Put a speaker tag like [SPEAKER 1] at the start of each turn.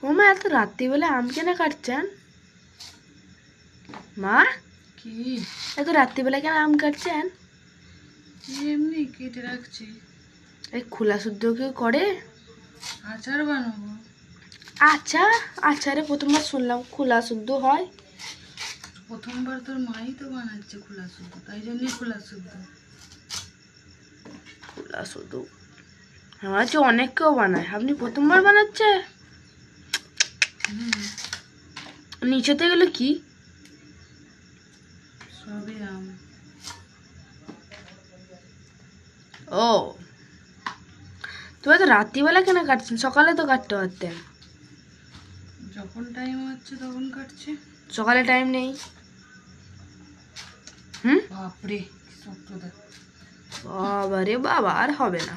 [SPEAKER 1] ও মা, এত রাত্রিবেলা আম কেন কাটছেন মা?
[SPEAKER 2] কি
[SPEAKER 1] এত রাত্রিবেলা কেন আম কাটছেন?
[SPEAKER 2] এমনি কেটে রাখছি।
[SPEAKER 1] এই খোলা শুদ্ধ কেউ করে?
[SPEAKER 2] আচার বানাবো।
[SPEAKER 1] আচার? আচারে প্রথমবার শুনলাম খোলা শুদ্ধ হয়।
[SPEAKER 2] প্রথমবার তোর মাই তো বানাচ্ছে খোলা শুদ্ধ, তাই জন্যই খোলা শুদ্ধ।
[SPEAKER 1] খোলা শুদ্ধ আমার যে অনেক কেউ বানায়, আপনি প্রথমবার বানাচ্ছে? নিচেতে গেলে কি?
[SPEAKER 2] সবই আম।
[SPEAKER 1] ও, তবে তো রাত্রিবেলা কেন কাটছেন? সকালে তো কাটতে পারতেন।
[SPEAKER 2] যখন টাইম হচ্ছে তখন কাটছে।
[SPEAKER 1] সকালে টাইম নেই। হুম,
[SPEAKER 2] বাপরে কি শক্ত দেখ।
[SPEAKER 1] বাবা রে বাবা, আর হবে না।